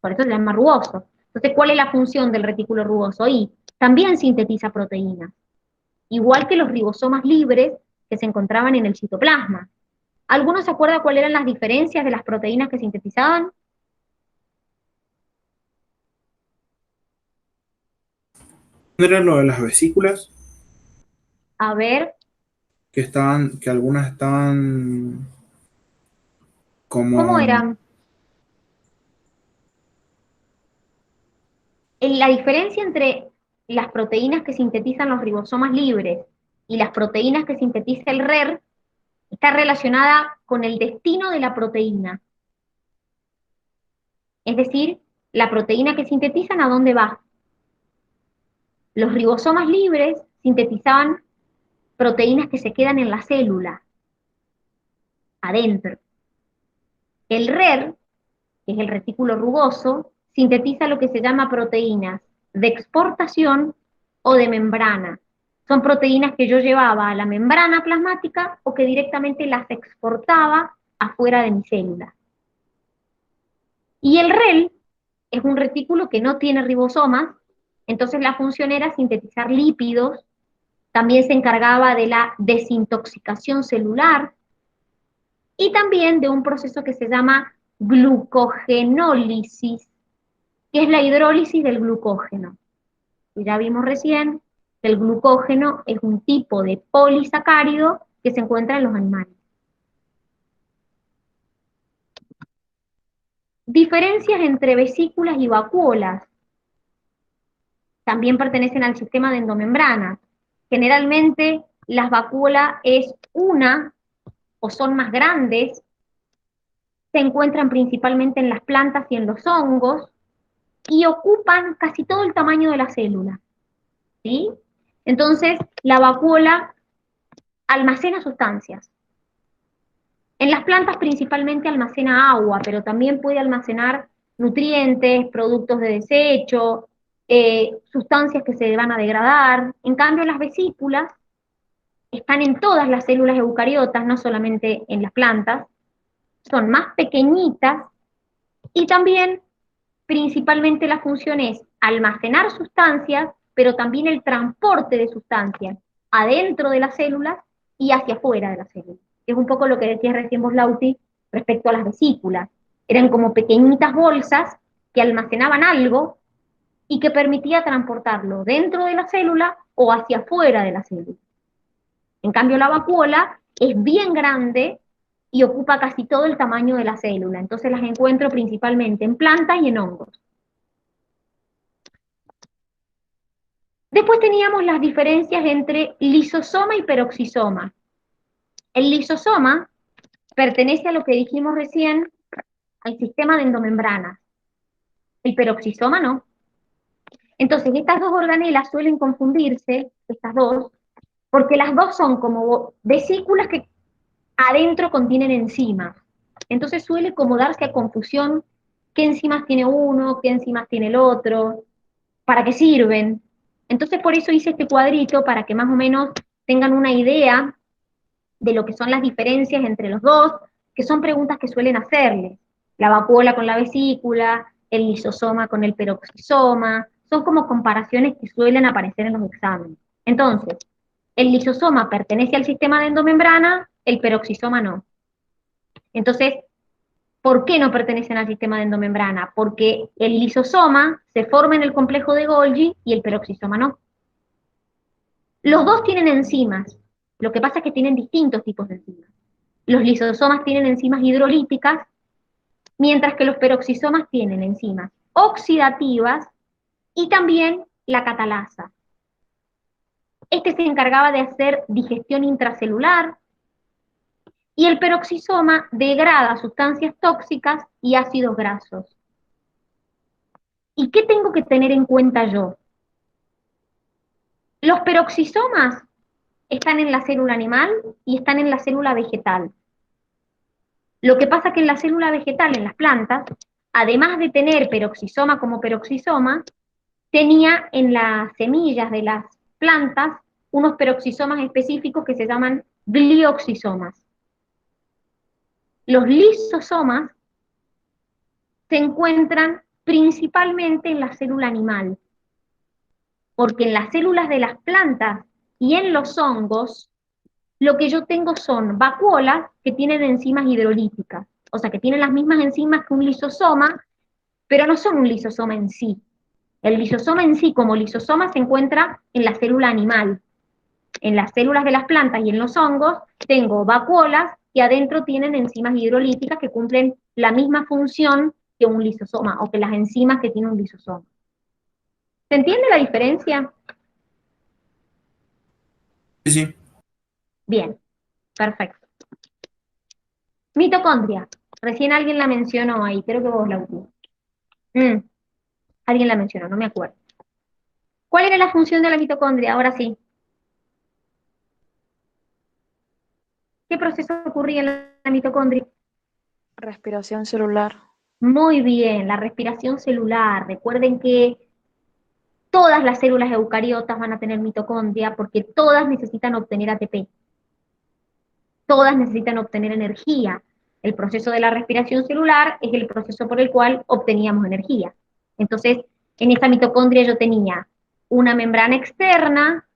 Por eso se llama rugoso. Entonces, ¿cuál es la función del retículo rugoso? Y también sintetiza proteínas. Igual que los ribosomas libres que se encontraban en el citoplasma. ¿Alguno se acuerda cuáles eran las diferencias de las proteínas que sintetizaban? ¿No era lo de las vesículas? A ver, Que algunas estaban ¿cómo como... eran? La diferencia entre las proteínas que sintetizan los ribosomas libres y las proteínas que sintetiza el RER está relacionada con el destino de la proteína. Es decir, la proteína que sintetizan, ¿a dónde va? Los ribosomas libres sintetizaban proteínas que se quedan en la célula, adentro. El RER, que es el retículo rugoso, sintetiza lo que se llama proteínas de exportación o de membrana. Son proteínas que yo llevaba a la membrana plasmática o que directamente las exportaba afuera de mi célula. Y el REL es un retículo que no tiene ribosomas, entonces la función era sintetizar lípidos, también se encargaba de la desintoxicación celular y también de un proceso que se llama glucogenólisis, que es la hidrólisis del glucógeno. Y ya vimos recién que el glucógeno es un tipo de polisacárido que se encuentra en los animales. Diferencias entre vesículas y vacuolas. También pertenecen al sistema de endomembrana. Generalmente las vacuolas es una o son más grandes se encuentran principalmente en las plantas y en los hongos, y ocupan casi todo el tamaño de la célula, ¿sí? Entonces, la vacuola almacena sustancias. En las plantas principalmente almacena agua, pero también puede almacenar nutrientes, productos de desecho, sustancias que se van a degradar. En cambio, las vesículas están en todas las células eucariotas, no solamente en las plantas, son más pequeñitas y también principalmente la función es almacenar sustancias, pero también el transporte de sustancias adentro de las células y hacia afuera de las células. Es un poco lo que decías recién vos, Lauti, respecto a las vesículas. Eran como pequeñitas bolsas que almacenaban algo y que permitía transportarlo dentro de la célula o hacia afuera de la célula. En cambio, la vacuola es bien grande y ocupa casi todo el tamaño de la célula. Entonces las encuentro principalmente en plantas y en hongos. Después teníamos las diferencias entre lisosoma y peroxisoma. El lisosoma pertenece a lo que dijimos recién, al sistema de endomembranas. El peroxisoma no. Entonces, estas dos organelas suelen confundirse, estas dos, porque las dos son como vesículas que adentro contienen enzimas. Entonces suele como darse a confusión qué enzimas tiene uno, qué enzimas tiene el otro, para qué sirven. Entonces por eso hice este cuadrito, para que más o menos tengan una idea de lo que son las diferencias entre los dos, que son preguntas que suelen hacerles. La vacuola con la vesícula, el lisosoma con el peroxisoma, son como comparaciones que suelen aparecer en los exámenes. Entonces, el lisosoma pertenece al sistema de endomembrana, el peroxisoma no. Entonces, ¿por qué no pertenecen al sistema de endomembrana? Porque el lisosoma se forma en el complejo de Golgi y el peroxisoma no. Los dos tienen enzimas, lo que pasa es que tienen distintos tipos de enzimas. Los lisosomas tienen enzimas hidrolíticas, mientras que los peroxisomas tienen enzimas oxidativas y también la catalasa. Este se encargaba de hacer digestión intracelular, y el peroxisoma degrada sustancias tóxicas y ácidos grasos. ¿Y qué tengo que tener en cuenta yo? Los peroxisomas están en la célula animal y están en la célula vegetal. Lo que pasa es que en la célula vegetal, en las plantas, además de tener peroxisoma como peroxisoma, tenía en las semillas de las plantas unos peroxisomas específicos que se llaman glioxisomas. Los lisosomas se encuentran principalmente en la célula animal, porque en las células de las plantas y en los hongos, lo que yo tengo son vacuolas que tienen enzimas hidrolíticas, o sea, que tienen las mismas enzimas que un lisosoma, pero no son un lisosoma en sí. El lisosoma en sí, como lisosoma, se encuentra en la célula animal. En las células de las plantas y en los hongos, tengo vacuolas que adentro tienen enzimas hidrolíticas que cumplen la misma función que un lisosoma, o que las enzimas que tiene un lisosoma. ¿Se entiende la diferencia? Sí, sí. Bien, perfecto. Mitocondria. Recién alguien la mencionó ahí, creo que vos la usó. Alguien la mencionó, no me acuerdo. ¿Cuál era la función de la mitocondria? Ahora sí. ¿Qué proceso ocurría en la mitocondria? Respiración celular. Muy bien, la respiración celular. Recuerden que todas las células eucariotas van a tener mitocondria porque todas necesitan obtener ATP. Todas necesitan obtener energía. El proceso de la respiración celular es el proceso por el cual obteníamos energía. Entonces, en esta mitocondria yo tenía una membrana externa,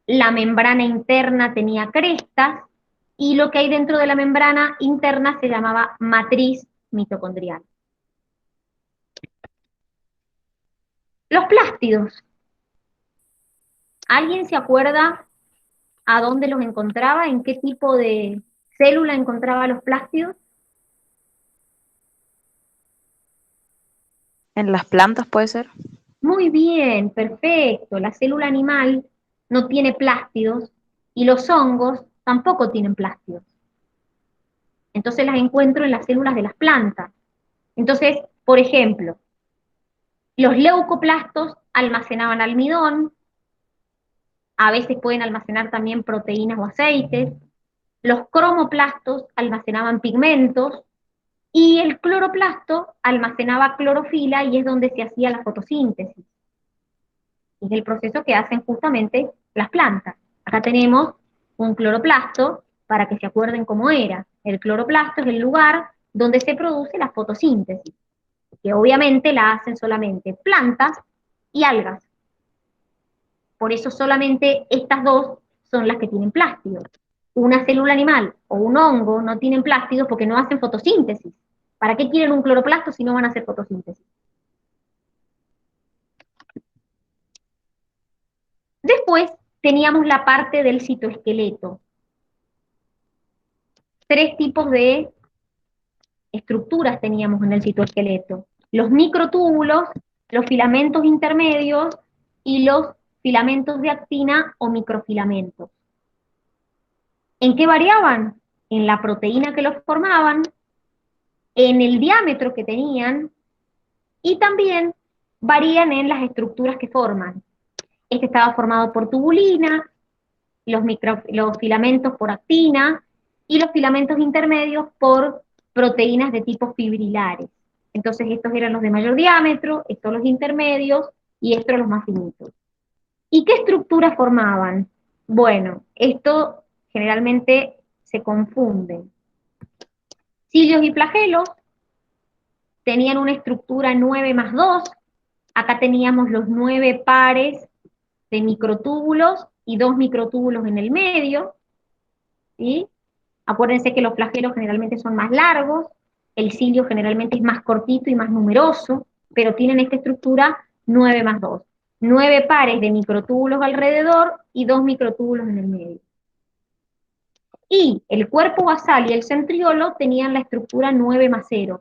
la membrana interna tenía crestas, y lo que hay dentro de la membrana interna se llamaba matriz mitocondrial. Los plástidos. ¿Alguien se acuerda a dónde los encontraba? ¿En qué tipo de célula encontraba los plástidos? ¿En las plantas puede ser? Muy bien, perfecto. La célula animal no tiene plástidos y los hongos tampoco tienen plástidos. Entonces las encuentro en las células de las plantas. Entonces, por ejemplo, los leucoplastos almacenaban almidón, a veces pueden almacenar también proteínas o aceites. Los cromoplastos almacenaban pigmentos y el cloroplasto almacenaba clorofila y es donde se hacía la fotosíntesis. Es el proceso que hacen justamente las plantas. Acá tenemos un cloroplasto, para que se acuerden cómo era. El cloroplasto es el lugar donde se produce la fotosíntesis, que obviamente la hacen solamente plantas y algas. Por eso solamente estas dos son las que tienen plástidos. Una célula animal o un hongo no tienen plástidos porque no hacen fotosíntesis. ¿Para qué quieren un cloroplasto si no van a hacer fotosíntesis? Después teníamos la parte del citoesqueleto. 3 tipos de estructuras teníamos en el citoesqueleto. Los microtúbulos, los filamentos intermedios y los filamentos de actina o microfilamentos. ¿En qué variaban? En la proteína que los formaban, en el diámetro que tenían y también varían en las estructuras que forman. Este estaba formado por tubulina, los filamentos por actina y los filamentos intermedios por proteínas de tipo fibrilares. Entonces estos eran los de mayor diámetro, estos los intermedios y estos los más finitos. ¿Y qué estructuras formaban? Bueno, esto generalmente se confunde. Cilios y flagelos tenían una estructura 9+2. Acá teníamos los 9 pares de microtúbulos y 2 microtúbulos en el medio, ¿sí? Acuérdense que los flagelos generalmente son más largos, el cilio generalmente es más cortito y más numeroso, pero tienen esta estructura 9+2. 9 pares de microtúbulos alrededor y 2 microtúbulos en el medio. Y el cuerpo basal y el centriolo tenían la estructura 9+0.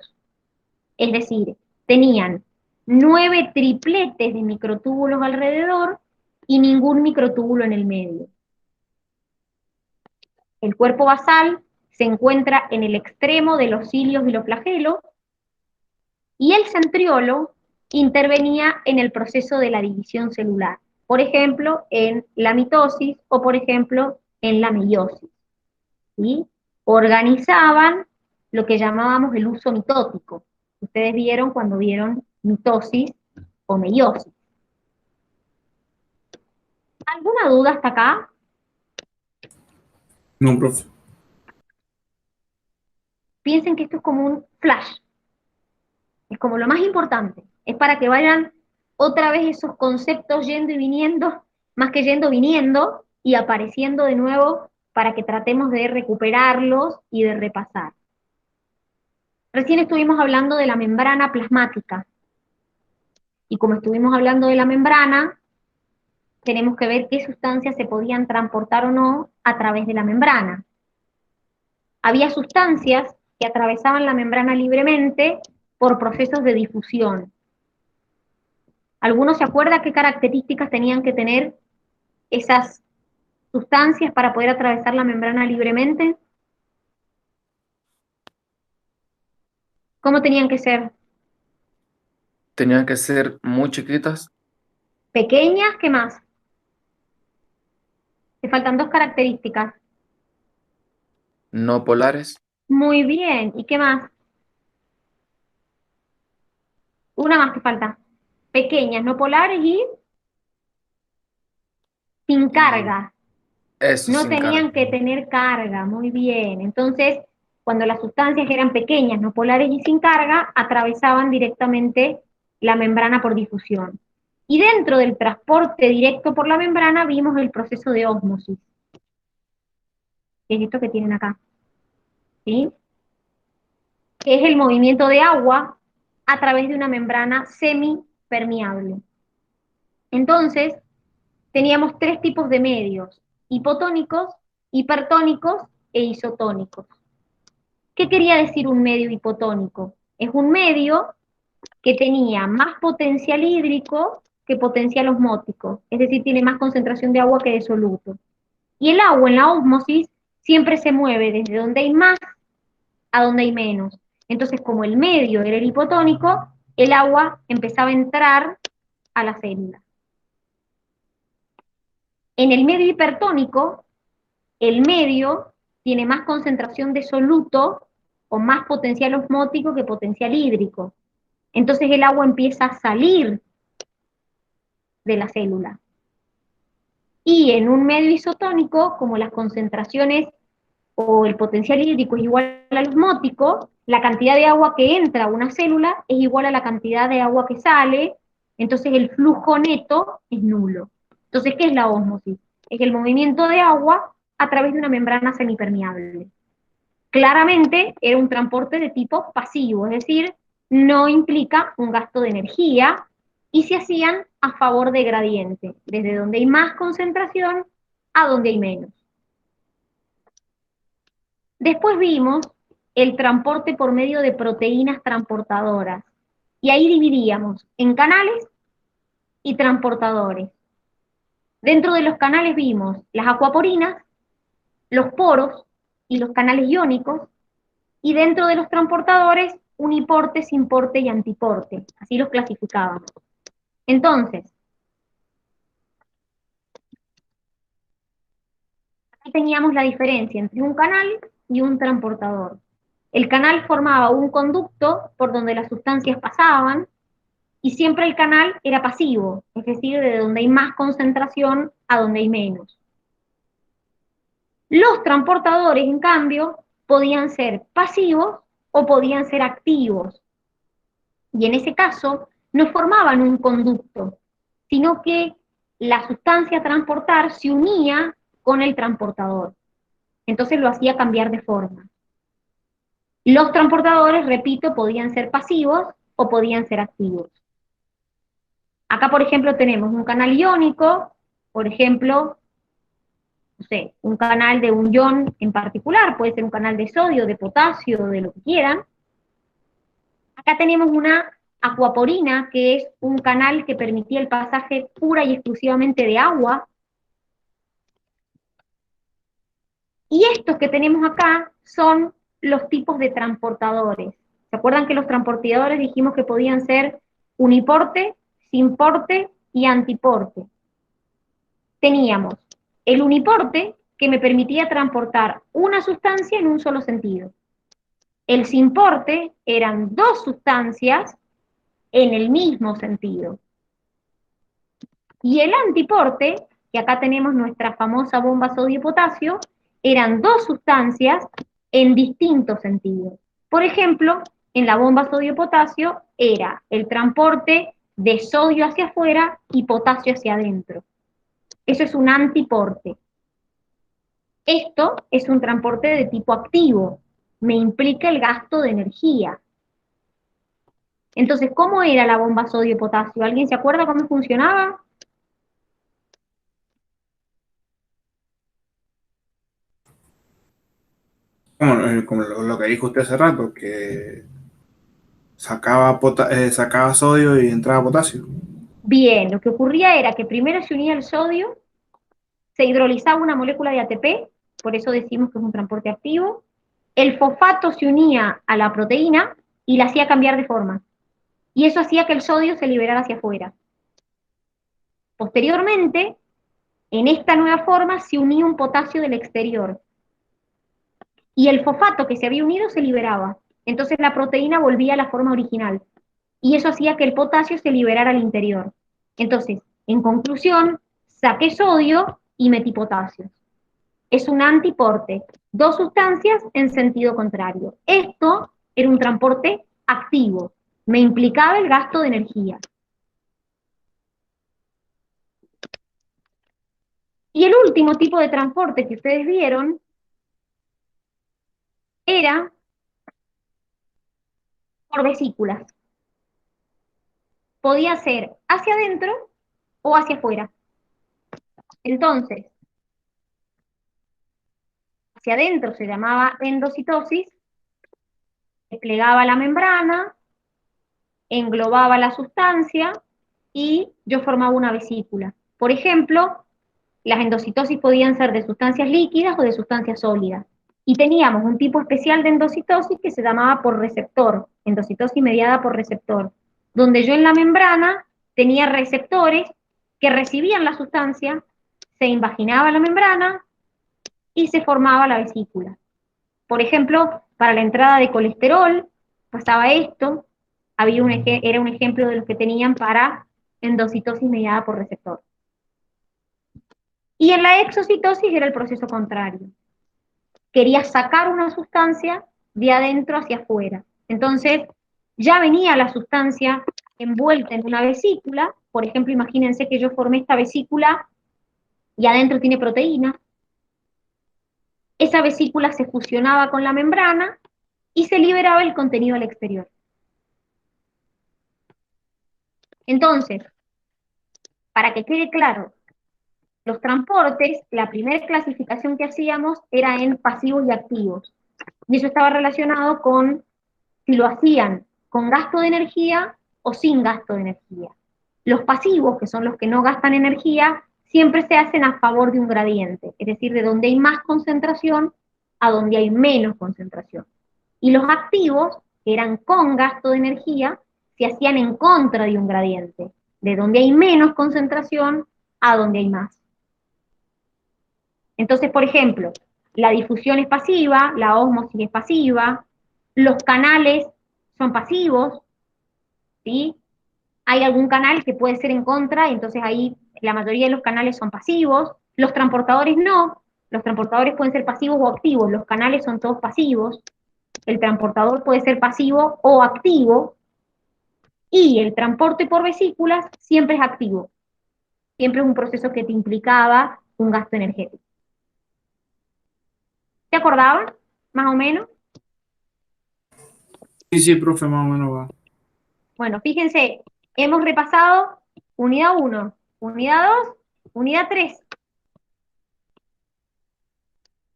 Es decir, tenían 9 tripletes de microtúbulos alrededor y ningún microtúbulo en el medio. El cuerpo basal se encuentra en el extremo de los cilios y los flagelos, y el centriolo intervenía en el proceso de la división celular, por ejemplo, en la mitosis o, por ejemplo, en la meiosis. ¿Sí? Organizaban lo que llamábamos el uso mitótico. Ustedes vieron cuando vieron mitosis o meiosis. ¿Alguna duda hasta acá? No, profe. Piensen que esto es como un flash. Es como lo más importante. Es para que vayan otra vez esos conceptos yendo y viniendo, más que yendo, viniendo y apareciendo de nuevo para que tratemos de recuperarlos y de repasar. Recién estuvimos hablando de la membrana plasmática. Y como estuvimos hablando de la membrana, tenemos que ver qué sustancias se podían transportar o no a través de la membrana. Había sustancias que atravesaban la membrana libremente por procesos de difusión. ¿Alguno se acuerda qué características tenían que tener esas sustancias para poder atravesar la membrana libremente? ¿Cómo tenían que ser? Tenían que ser muy chiquitas, ¿Pequeñas? ¿Qué más? Te faltan 2 características. no polares, Muy bien. ¿Y qué más? Una más que falta. Pequeñas, no polares y sin y carga. eso No sin carga. tenían que tener carga. Muy bien. Entonces, cuando las sustancias eran pequeñas, no polares y sin carga, atravesaban directamente la membrana por difusión. Y dentro del transporte directo por la membrana vimos el proceso de ósmosis, que es esto que tienen acá, ¿sí? Que es el movimiento de agua a través de una membrana semipermeable. Entonces, teníamos 3 tipos de medios: hipotónicos, hipertónicos e isotónicos. ¿Qué quería decir un medio hipotónico? Es un medio que tenía más potencial hídrico que potencial osmótico, es decir, tiene más concentración de agua que de soluto. Y el agua en la ósmosis siempre se mueve desde donde hay más a donde hay menos. Entonces, como el medio era el hipotónico, el agua empezaba a entrar a la célula. En el medio hipertónico, el medio tiene más concentración de soluto o más potencial osmótico que potencial hídrico. Entonces el agua empieza a salir de la célula. Y en un medio isotónico, como las concentraciones o el potencial hídrico es igual al osmótico, la cantidad de agua que entra a una célula es igual a la cantidad de agua que sale, entonces el flujo neto es nulo. Entonces, ¿qué es la ósmosis? Es el movimiento de agua a través de una membrana semipermeable. Claramente era un transporte de tipo pasivo, es decir, no implica un gasto de energía y se hacían a favor de gradiente, desde donde hay más concentración a donde hay menos. Después vimos el transporte por medio de proteínas transportadoras y ahí dividíamos en canales y transportadores. Dentro de los canales vimos las acuaporinas, los poros y los canales iónicos, y dentro de los transportadores, uniporte, simporte y antiporte. Así los clasificábamos. Entonces, aquí teníamos la diferencia entre un canal y un transportador. El canal formaba un conducto por donde las sustancias pasaban, y siempre el canal era pasivo, es decir, de donde hay más concentración a donde hay menos. Los transportadores, en cambio, podían ser pasivos o podían ser activos. Y en ese caso, no formaban un conducto, sino que la sustancia a transportar se unía con el transportador. Entonces lo hacía cambiar de forma. Los transportadores, repito, podían ser pasivos o podían ser activos. Acá, por ejemplo, tenemos un canal iónico, por ejemplo, no sé, un canal de un ion en particular, puede ser un canal de sodio, de potasio, de lo que quieran. Acá tenemos una acuaporina, que es un canal que permitía el pasaje pura y exclusivamente de agua. Y estos que tenemos acá son los tipos de transportadores. ¿Se acuerdan que los transportadores dijimos que podían ser uniporte, simporte y antiporte? Teníamos el uniporte, que me permitía transportar una sustancia en un solo sentido. El simporte eran dos sustancias en el mismo sentido. Y el antiporte, que acá tenemos nuestra famosa bomba sodio-potasio, eran dos sustancias en distintos sentidos. Por ejemplo, en la bomba sodio-potasio era el transporte de sodio hacia afuera y potasio hacia adentro. Eso es un antiporte. Esto es un transporte de tipo activo, me implica el gasto de energía. Entonces, ¿cómo era la bomba sodio-potasio? ¿Alguien se acuerda cómo funcionaba? Como lo que dijo usted hace rato, que sacaba sodio y entraba potasio. Bien, lo que ocurría era que primero se unía el sodio, se hidrolizaba una molécula de ATP, por eso decimos que es un transporte activo, el fosfato se unía a la proteína y la hacía cambiar de forma, y eso hacía que el sodio se liberara hacia afuera. Posteriormente, en esta nueva forma se unía un potasio del exterior, y el fosfato que se había unido se liberaba, entonces la proteína volvía a la forma original, y eso hacía que el potasio se liberara al interior. Entonces, en conclusión, saqué sodio y metí potasio. Es un antiporte, dos sustancias en sentido contrario. Esto era un transporte activo, me implicaba el gasto de energía. Y el último tipo de transporte que ustedes vieron era por vesículas. Podía ser hacia adentro o hacia afuera. Entonces, hacia adentro se llamaba endocitosis, desplegaba la membrana, englobaba la sustancia y yo formaba una vesícula. Por ejemplo, las endocitosis podían ser de sustancias líquidas o de sustancias sólidas. Y teníamos un tipo especial de endocitosis que se llamaba por receptor, endocitosis mediada por receptor, donde yo en la membrana tenía receptores que recibían la sustancia, se invaginaba la membrana y se formaba la vesícula. Por ejemplo, para la entrada de colesterol pasaba esto, era un ejemplo de los que tenían para endocitosis mediada por receptor. Y en la exocitosis era el proceso contrario. Quería sacar una sustancia de adentro hacia afuera. Entonces, ya venía la sustancia envuelta en una vesícula. Por ejemplo, imagínense que yo formé esta vesícula y adentro tiene proteína. Esa vesícula se fusionaba con la membrana y se liberaba el contenido al exterior. Entonces, para que quede claro, los transportes, la primera clasificación que hacíamos era en pasivos y activos. Y eso estaba relacionado con si lo hacían con gasto de energía o sin gasto de energía. Los pasivos, que son los que no gastan energía, siempre se hacen a favor de un gradiente, es decir, de donde hay más concentración a donde hay menos concentración. Y los activos, que eran con gasto de energía, se hacían en contra de un gradiente, de donde hay menos concentración a donde hay más. Entonces, por ejemplo, la difusión es pasiva, la ósmosis es pasiva, los canales son pasivos, ¿sí? Hay algún canal que puede ser en contra, entonces ahí la mayoría de los canales son pasivos, los transportadores no, los transportadores pueden ser pasivos o activos, los canales son todos pasivos, el transportador puede ser pasivo o activo, y el transporte por vesículas siempre es activo, siempre es un proceso que te implicaba un gasto energético. ¿Te acordabas, más o menos? Sí, profe, más o menos va. Bueno, fíjense, hemos repasado unidad 1, unidad 2, unidad 3.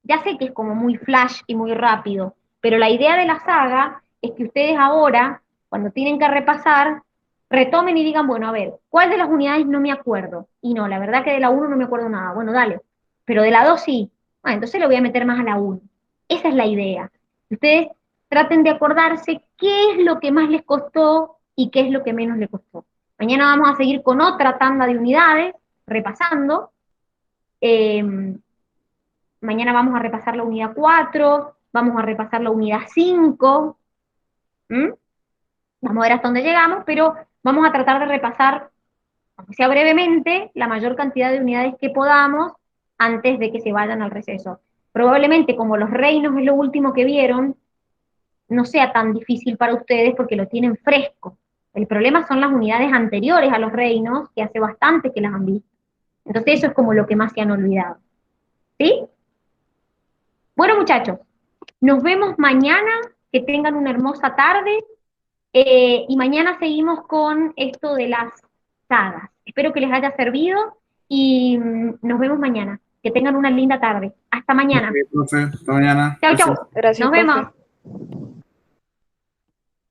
Ya sé que es como muy flash y muy rápido, pero la idea de la saga es que ustedes ahora, cuando tienen que repasar, retomen y digan, bueno, a ver, ¿cuál de las unidades no me acuerdo? Y no, la verdad que de la 1 no me acuerdo nada. Bueno, dale. Pero de la 2 sí. Ah, entonces le voy a meter más a la 1. Esa es la idea. Ustedes traten de acordarse qué es lo que más les costó y qué es lo que menos les costó. Mañana vamos a seguir con otra tanda de unidades, repasando. Mañana vamos a repasar la unidad 4, vamos a repasar la unidad 5. Vamos a ver hasta dónde llegamos, pero vamos a tratar de repasar, aunque sea brevemente, la mayor cantidad de unidades que podamos antes de que se vayan al receso. Probablemente, como los reinos es lo último que vieron, no sea tan difícil para ustedes porque lo tienen fresco. El problema son las unidades anteriores a los reinos, que hace bastante que las han visto. Entonces eso es como lo que más se han olvidado. ¿Sí? Bueno, muchachos, nos vemos mañana, que tengan una hermosa tarde, y mañana seguimos con esto de las sagas. Espero que les haya servido y nos vemos mañana. Que tengan una linda tarde. Hasta mañana. Ok, profe, hasta mañana. Chau, Gracias. chau. Gracias, Nos profe. vemos.